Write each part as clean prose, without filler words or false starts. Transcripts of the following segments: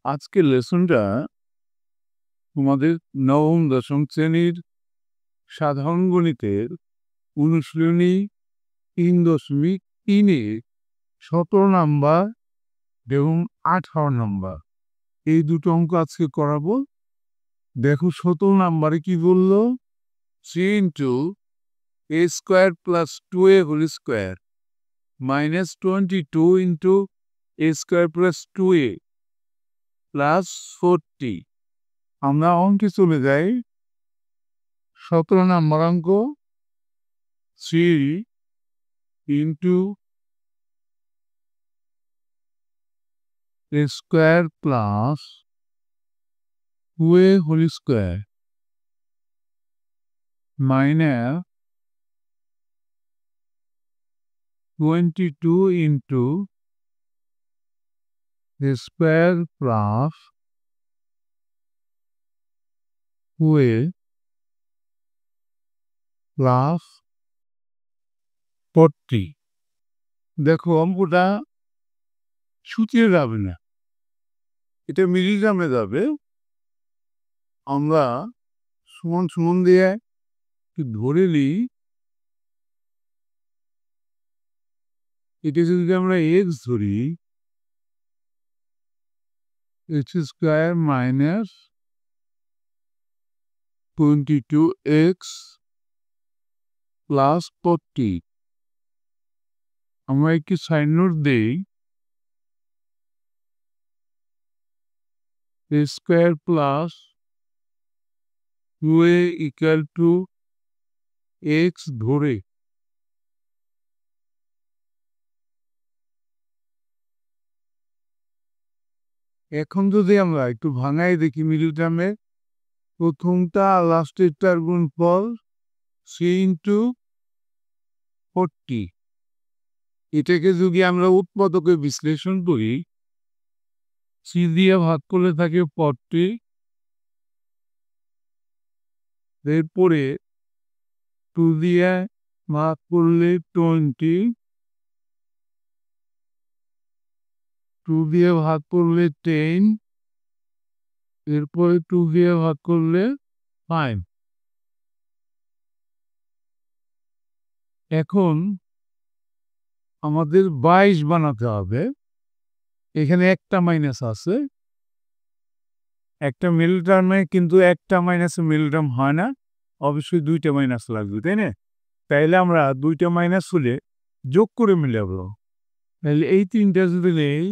আজকের লেসনটা তোমাদের নবম দশম শ্রেণীর সাধারণ গণিতের অনুশীলনী 3.3 17 নাম্বার এবং 18 নাম্বার এই দুটো অঙ্ক আজকে করাবো। দেখো 17 নাম্বারে কি বললো, 3 into a square plus 2a whole square minus 22 into a square plus 2a plus 40। আমরা অঙ্কে চলে যাই। 17 নাম্বার অঙ্ক 3 into a square plus 2a whole square minus 22 into a square plus 2a plus 40। দেখো অঙ্কটা সূত্রে যাবে না, এটা মিলিগ্রামে যাবে। আমরা সমান সমান দিয়ে ধরে নিই, এটা যদি আমরা এক্স ধরি, x square minus 22x plus 40। আমরা একটি সাইন নোট দিই, a square plus 2a equal to x ধরে এখন যদি আমরা একটু ভাঙাই দেখি মিডল টার্মে, প্রথমটা লাস্টেরটার গুণফল 3 into 40। এটাকে যদি আমরা উৎপাদকে বিশ্লেষণ করি, 3 দিয়ে ভাগ করলে থাকে 40, এরপরে 2 দিয়ে ভাগ করলে 20, 2 দিয়ে ভাগ করলে 10, এরপরে 2 দিয়ে ভাগ করলে 5। এখন আমাদের 22 বানাতে হবে। এখানে একটা মাইনাস আছে, একটা মিডল টার্মে কিন্তু একটা মাইনাসে মিডল টার্ম হয় না, অবশ্যই দুইটা মাইনাস লাগবে, তাই না? তাইলে আমরা দুইটা মাইনাস হলে যোগ করে মিলাবো। তাহলে এই তিনটা যদি নেই,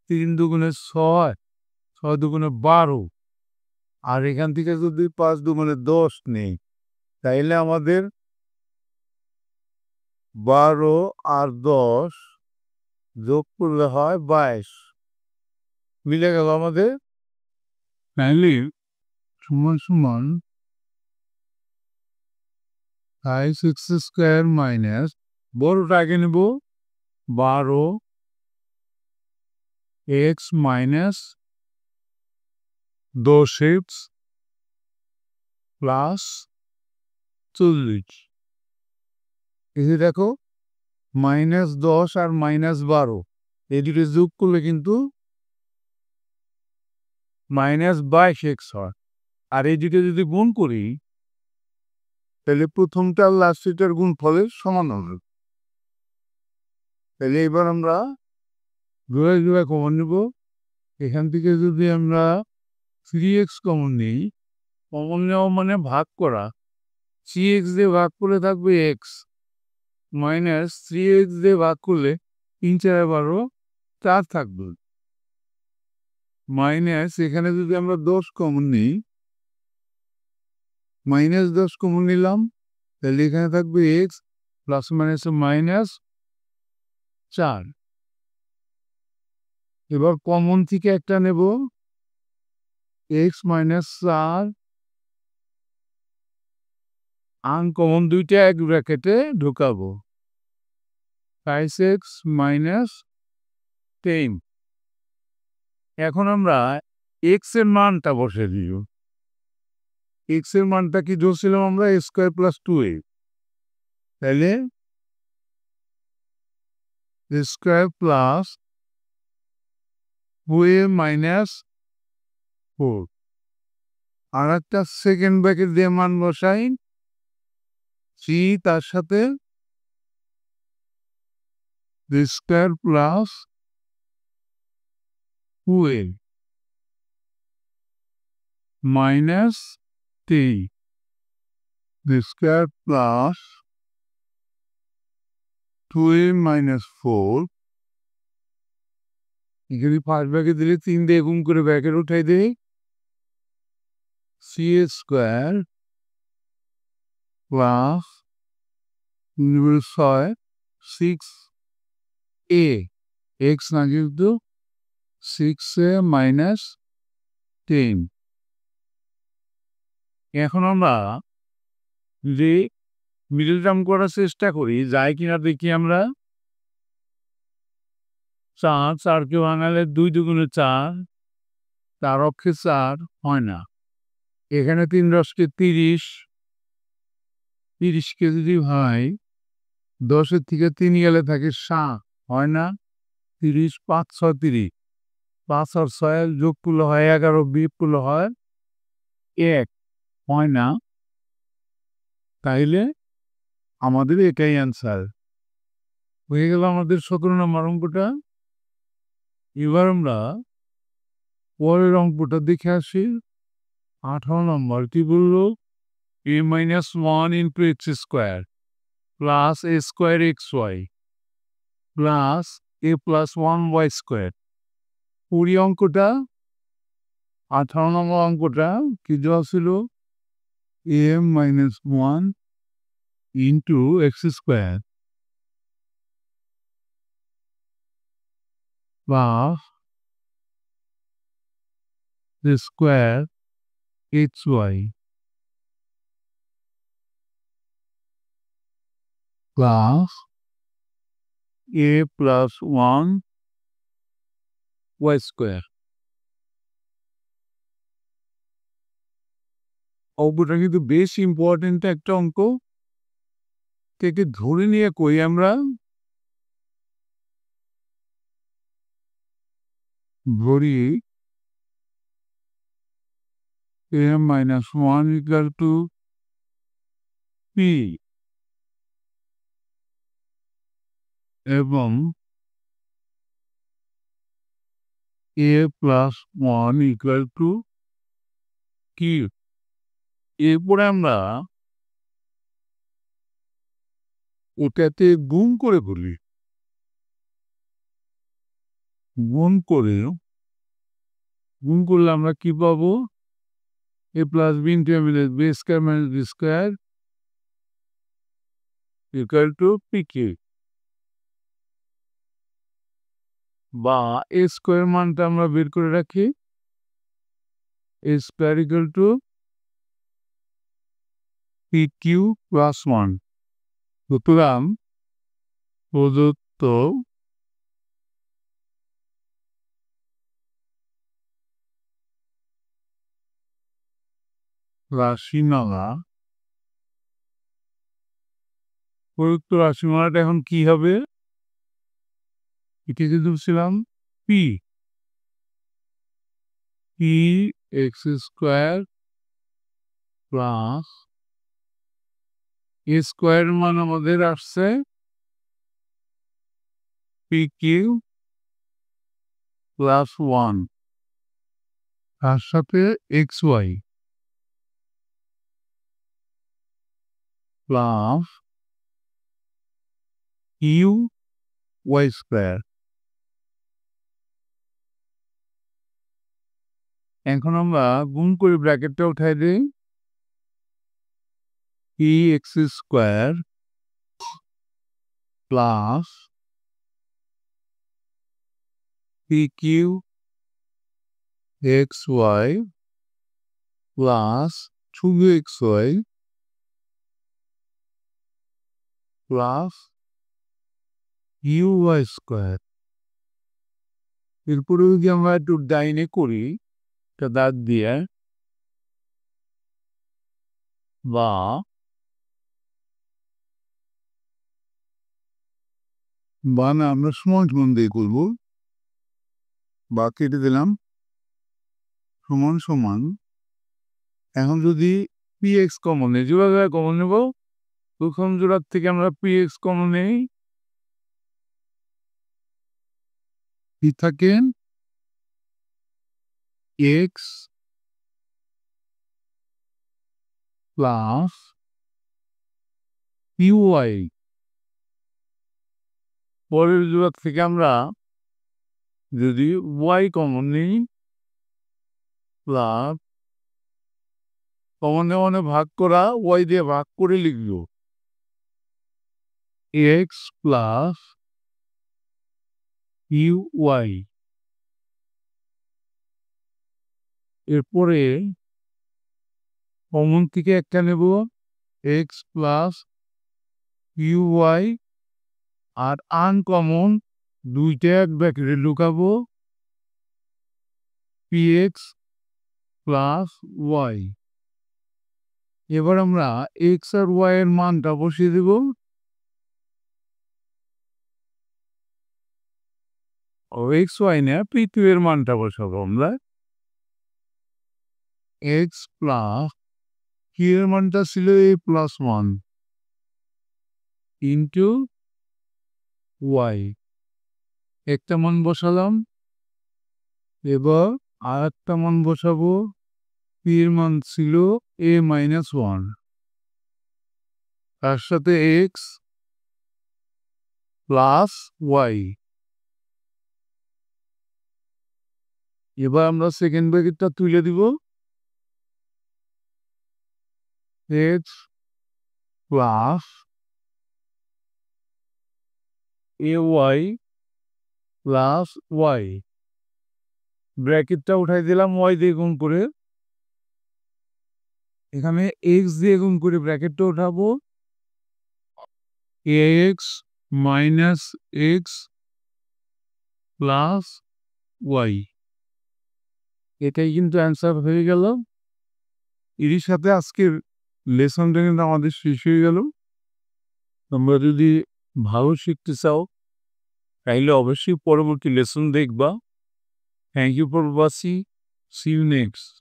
3 দুগুণে 6, 6 দুগুণে 12, আর এখান থেকে যদি 5 দুগুণে 10 নেই, তাইলে আমাদের 12 আর 10 যোগ করলে হয় 22। মিলে গেল আমাদের। তাইলে সমান সমান 5x স্কোয়ার মাইনাস, বড়টা আগে নেব, 12x মাইনাস 10x প্লাস 40। এই যে দেখো -10 আর -12 এই দুটো যোগ করলে কিন্তু -22x হয়। আর এই দুটো যদি গুণ করি, তাহলে প্রথমটা আর লাস্টেরটার গুণফলের সমান হবে। তাহলে এবার আমরা জোড়ায় জোড়ায় কমন নেব। এখান থেকে যদি আমরা 3x কমন নিই, কমন নেওয়া মানে ভাগ করা, 3x দিয়ে ভাগ করলে থাকবে x, মাইনাস 3x দিয়ে ভাগ করলে 3 4 12 4 থাকবে, মাইনাস এখানে যদি আমরা 10 কমন নিই, -10 কমন নিলাম, তাহলে এখানে থাকবে x প্লাস মাইনাস মাইনাস 4। এবার কমন থেকে একটা নেব, x মাইনাস 4, আনকমন দুইটা এক ব্র্যাকেটে ঢোকাবো, 5x মাইনাস 10। এখন আমরা x এর মানটা বসে দিব। x এর মানটা কি ধরছিলাম আমরা, a স্কোয়ার প্লাস 2a, তাহলে a square plus 2a minus 4 আর একটা সেকেন্ড ব্র্যাকেট দিয়ে মান বসাই 3 তার সাথে square plus 2a minus 3 square plus 2a minus 4 এখানে ফার্স্ট ব্র্যাকেট দিলে 3 দিয়ে গুণ করে ব্র্যাকেট উঠাই দেই c square plus 6a x না কিন্তু 6a মাইনাস 10 এখন আমরা যে মিডল টার্ম করার চেষ্টা করি যায় কিনা দেখি আমরা 4কে ভাঙালে 2 দুগুণে 4 4 অক্ষে 4 হয় না এখানে 3 10কে 30 30কে যদি ভাই 10-এর থেকে 3 গেলে থাকে 7 হয় না 30 5 6 30 5 আর 6 যোগ করলে হয় 11 বিয়োগ করলে হয় 1 হয় না তাইলে আমাদের এটাই অ্যান্সার হয়ে গেল আমাদের 17 নম্বর অঙ্কটা এবার আমরা পরের অঙ্কটা দেখে আসি 18 নম্বর কি বললো a minus 1 into x square plus a square xy plus a plus 1y square Puri অঙ্কটা 18 নম্বর অঙ্কটা কি দেওয়া ছিল a minus 1 into x square plus the square xy plus a plus 1 y square অঙ্কটা কিন্তু বেশ ইম্পর্টেন্ট একটা অঙ্ক থেকে ধরে নিয়ে কই আমরা ধরি a minus 1 equal to p এবং a plus 1 equal to q এরপরে আমরা ওটাতে গুণ করে বলি গুণ করলে আমরা কি পাবো a plus b into a minus b square minus b square equal to pq বা a স্কোয়ার মানটা আমরা বের করে রাখি a square equal to pq plus 1 সুতরাং প্রদত্ত রাশিমালা প্রদত্ত রাশিমালাটা এখন কি হবে এটি যদি ছিলাম p p x square plus a square মান আমাদের আসছে পি কিউ প্লাস 1 তার সাথে x y plus u y square এখন আমরা গুণ করে ব্র্যাকেটটা উঠাই দিই p x square plus p q x y plus 2xy plus u y square এরপরে যদি আমরা একটু ডাইনে করি একটা দাগ দিয়ে বা না আমরা সমান দিয়ে করবো বা কেটে দিলাম সমান সমান। এখন যদি পি এক্স কমন নেই, যেভাবে কমন নেব প্রথম জোড়ার থেকে আমরা পি এক্স কমন নেই, পি থাকেন এক্স প্লাস পিওয়াই। পরের জোড়ার থেকে আমরা যদি ওয়াই কমন নিই প্লাস কমন নেওয়া ভাগ করা, ওয়াই দিয়ে ভাগ করে লিখব এক্স প্লাস পিওয়াই। এরপরে কমন থেকে একটা নেব এক্স প্লাস পিওয়াই, আর আনকমন দুইটা এক ব্র্যাকেটে লুকাবো পি এক্স প্লাস ওয়াই। এবার আমরা এক্স আর ওয়াই এর মানটা বসিয়ে দেব। এক্স ওয়াই না, পি টু এর মানটা বসাবো আমরা। এক্স প্লাস কি এর মানটা ছিল এ প্লাস ওয়ান ইন্টু ওয়াই, একটা মান বসালাম। এবার আর একটা মান বসাবো, পি এর মান ছিল এ মাইনাস ওয়ান, তার সাথে এক্স প্লাস ওয়াই। এবার আমরা সেকেন্ড ব্র্যাকেটটা তুলে দিব, x plus A Y plus Y, ব্র্যাকেটটা উঠাই দিলাম ওয়াই দিয়ে গুণ করে, এখানে এক্স দিয়ে গুণ করে ব্র্যাকেটটা উঠাবো, X minus X plus Y. এটাই কিন্তু অ্যান্সার হয়ে গেল। এরই সাথে আজকের লেসনটা কিন্তু আমাদের শেষ হয়ে গেল। তোমরা যদি ভালো শিখতে চাও তাইলে অবশ্যই পরবর্তী লেসন দেখবা। Thank you for watching, see you next.